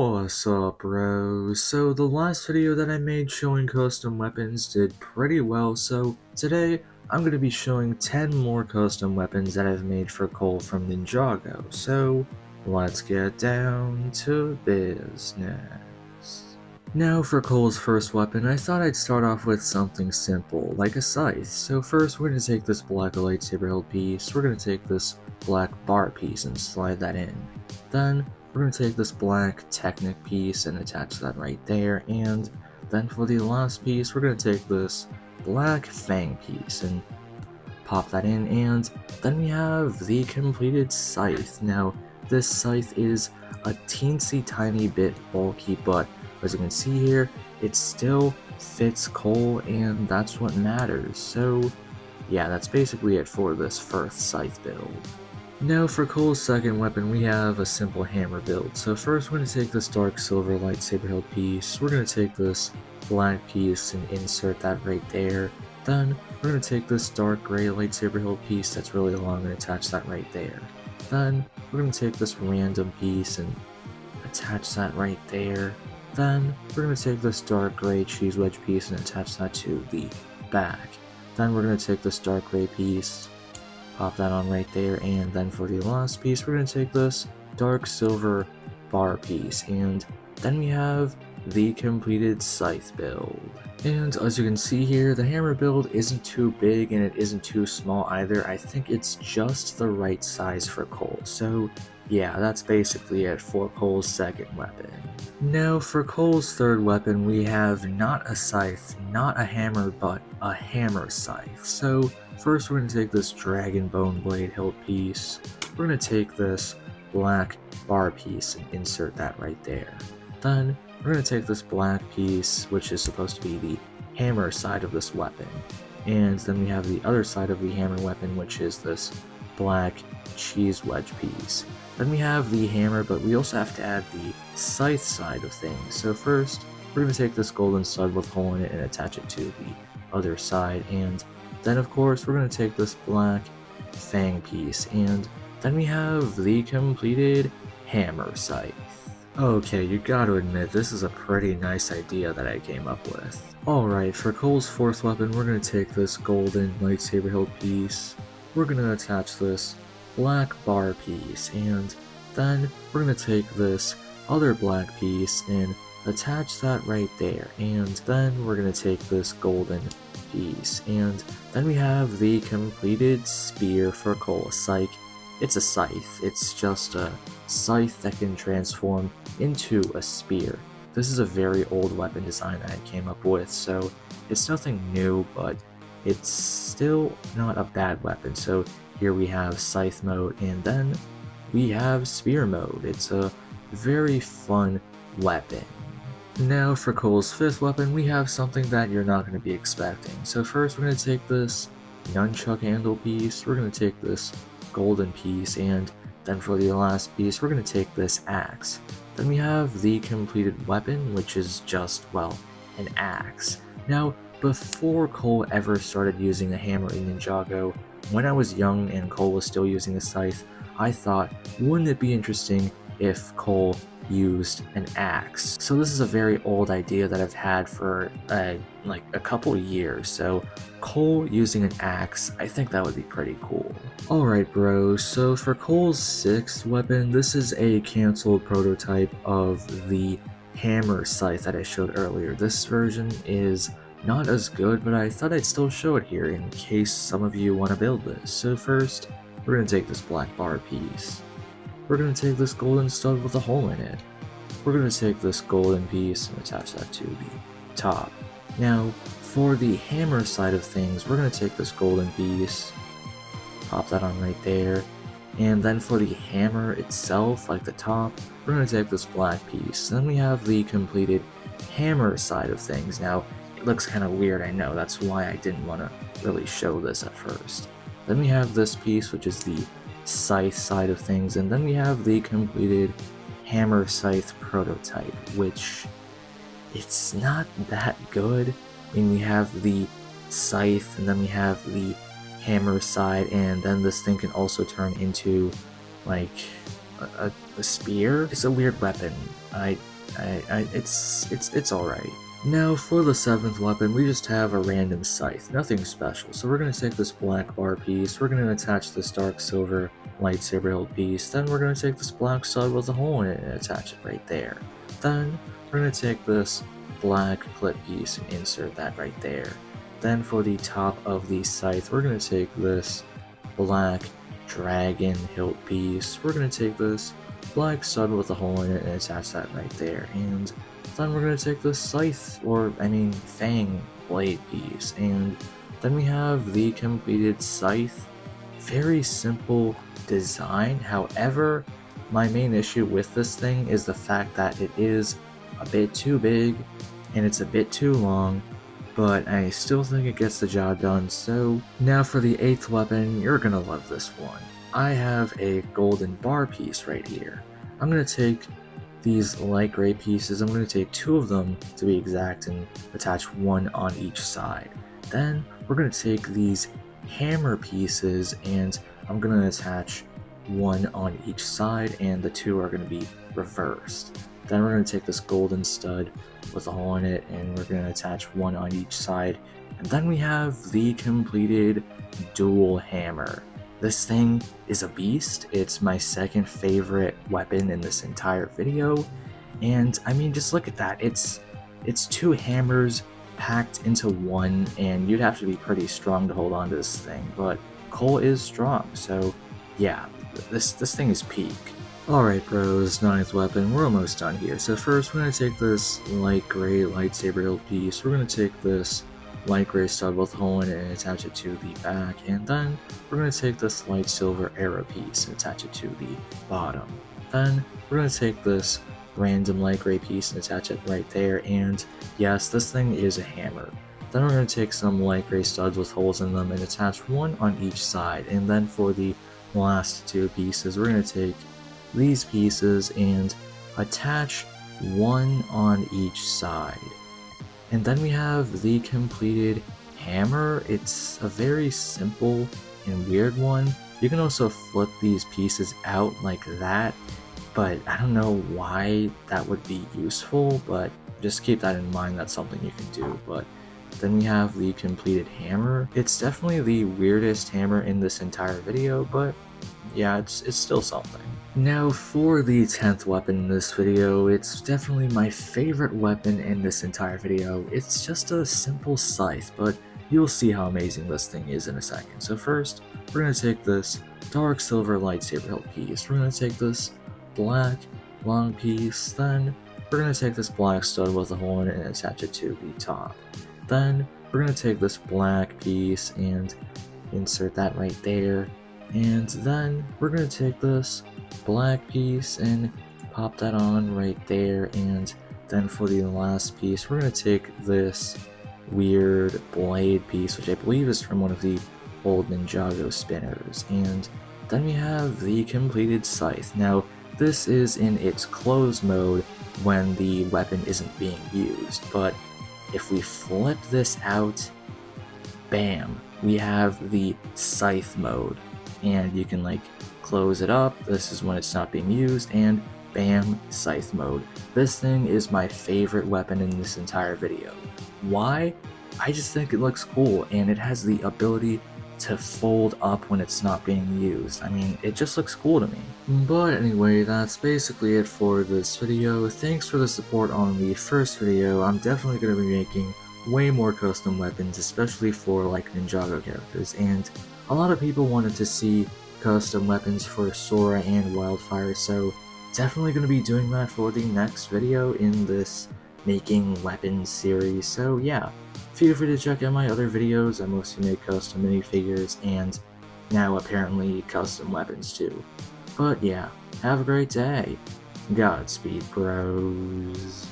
What's up, bro? So the last video that I made showing custom weapons did pretty well, so today I'm going to be showing 10 more custom weapons that I've made for Cole from Ninjago, so let's get down to business. Now for Cole's first weapon, I thought I'd start off with something simple, like a scythe. So first we're going to take this black lightsaber hilt piece, we're going to take this black bar piece and slide that in. Then we're going to take this black Technic piece and attach that right there, and then for the last piece, we're going to take this black Fang piece and pop that in, and then we have the completed scythe. Now, this scythe is a teensy tiny bit bulky, but as you can see here, it still fits Cole, and that's what matters. So, yeah, that's basically it for this first scythe build. Now for Cole's second weapon, we have a simple hammer build. So first we're going to take this dark silver lightsaber hilt piece, we're going to take this black piece and insert that right there. Then we're going to take this dark gray lightsaber hilt piece that's really long and attach that right there. Then we're going to take this random piece and attach that right there. Then we're going to take this dark gray cheese wedge piece and attach that to the back. Then we're going to take this dark gray piece, pop that on right there, and then for the last piece we're going to take this dark silver bar piece, and then we have the completed scythe build. And as you can see here, the hammer build isn't too big and it isn't too small either. I think it's just the right size for Cole. So yeah, that's basically it for Cole's second weapon. Now for Cole's third weapon, we have not a scythe, not a hammer, but a hammer scythe. So first we're going to take this dragon bone blade hilt piece, we're going to take this black bar piece and insert that right there. Then we're going to take this black piece, which is supposed to be the hammer side of this weapon, and then we have the other side of the hammer weapon, which is this black cheese wedge piece. Then we have the hammer, but we also have to add the scythe side of things. So first, we're going to take this golden stud with a hole in it and attach it to the other side, and then of course we're going to take this black fang piece, and then we have the completed hammer scythe. Okay, you gotta admit, this is a pretty nice idea that I came up with. Alright, for Cole's fourth weapon, we're going to take this golden lightsaber hilt piece, we're going to attach this black bar piece, and then we're going to take this other black piece and attach that right there, and then we're going to take this golden piece, and then we have the completed spear for Cole. Psych, it's a scythe, it's just a scythe that can transform into a spear. This is a very old weapon design that I came up with, so it's nothing new, but it's still not a bad weapon. So here we have scythe mode, and then we have spear mode. It's a very fun weapon. Now for Cole's fifth weapon, we have something that you're not going to be expecting. So first we're going to take this nunchuck handle piece, we're going to take this golden piece, and then for the last piece we're going to take this axe. Then we have the completed weapon, which is just, well, an axe. Now, before Cole ever started using a hammer in Ninjago, when I was young and Cole was still using a scythe, I thought, wouldn't it be interesting if Cole used an axe? So this is a very old idea that I've had for like a couple years, so Cole using an axe, I think that would be pretty cool. Alright bros, so for Cole's sixth weapon, this is a cancelled prototype of the hammer scythe that I showed earlier. This version is not as good, but I thought I'd still show it here in case some of you want to build this. So first, we're going to take this black bar piece, we're going to take this golden stud with a hole in it, we're going to take this golden piece and attach that to the top. Now, for the hammer side of things, we're going to take this golden piece, pop that on right there, and then for the hammer itself, like the top, we're going to take this black piece. Then we have the completed hammer side of things. Now, it looks kind of weird, I know, that's why I didn't want to really show this at first. Then we have this piece, which is the scythe side of things, and then we have the completed hammer scythe prototype, which it's not that good. I mean, we have the scythe, and then we have the hammer side, and then this thing can also turn into like a spear. It's a weird weapon. I It's alright. Now for the 7th weapon, we just have a random scythe, nothing special. So we're going to take this black bar piece, we're going to attach this dark silver lightsaber hilt piece, then we're going to take this black stud with a hole in it and attach it right there. Then we're going to take this black clip piece and insert that right there. Then for the top of the scythe, we're going to take this black dragon hilt piece, we're going to take this black stud with a hole in it and attach that right there. And then we're going to take this scythe, fang blade piece, and then we have the completed scythe. Very simple design, however, my main issue with this thing is the fact that it is a bit too big and it's a bit too long, but I still think it gets the job done. So now for the 8th weapon, you're gonna love this one. I have a golden bar piece right here. I'm gonna take these light gray pieces, I'm going to take 2 of them to be exact and attach 1 on each side. Then we're going to take these hammer pieces and I'm going to attach 1 on each side, and the 2 are going to be reversed. Then we're going to take this golden stud with a hole in it and we're going to attach 1 on each side. And then we have the completed dual hammer. This thing is a beast. It's my 2nd favorite weapon in this entire video, and I mean, just look at that. It's 2 hammers packed into 1, and you'd have to be pretty strong to hold on to this thing, but Cole is strong, so yeah, this thing is peak. Alright bros, 9th weapon, we're almost done here. So first we're going to take this light gray lightsaber hilt piece, we're going to take this light gray stud with a hole in it and attach it to the back, and then we're going to take this light silver arrow piece and attach it to the bottom. Then we're going to take this random light gray piece and attach it right there, and yes, this thing is a hammer. Then we're going to take some light gray studs with holes in them and attach 1 on each side, and then for the last 2 pieces we're going to take these pieces and attach 1 on each side. And then we have the completed hammer. It's a very simple and weird one. You can also flip these pieces out like that, but I don't know why that would be useful, but just keep that in mind, that's something you can do. But then we have the completed hammer. It's definitely the weirdest hammer in this entire video, but yeah, it's still something. Now for the 10th weapon in this video, it's definitely my favorite weapon in this entire video. It's just a simple scythe, but you'll see how amazing this thing is in a second. So first, we're going to take this dark silver lightsaber hilt piece, we're going to take this black long piece, then we're going to take this black stud with a hole in it and attach it to the top. Then we're going to take this black piece and insert that right there, and then we're going to take this black piece and pop that on right there, and then for the last piece we're going to take this weird blade piece, which I believe is from one of the old Ninjago spinners, and then we have the completed scythe. Now this is in its closed mode when the weapon isn't being used, but if we flip this out, bam, we have the scythe mode, and you can like close it up, this is when it's not being used, and bam, scythe mode. This thing is my favorite weapon in this entire video. Why? I just think it looks cool, and it has the ability to fold up when it's not being used. I mean, it just looks cool to me. But anyway, that's basically it for this video. Thanks for the support on the first video. I'm definitely going to be making way more custom weapons, especially for like Ninjago characters, and a lot of people wanted to see custom weapons for Sora and Wildfire, so definitely going to be doing that for the next video in this making weapons series. So yeah, feel free to check out my other videos. I mostly make custom minifigures and now apparently custom weapons too. But yeah, have a great day. Godspeed, bros.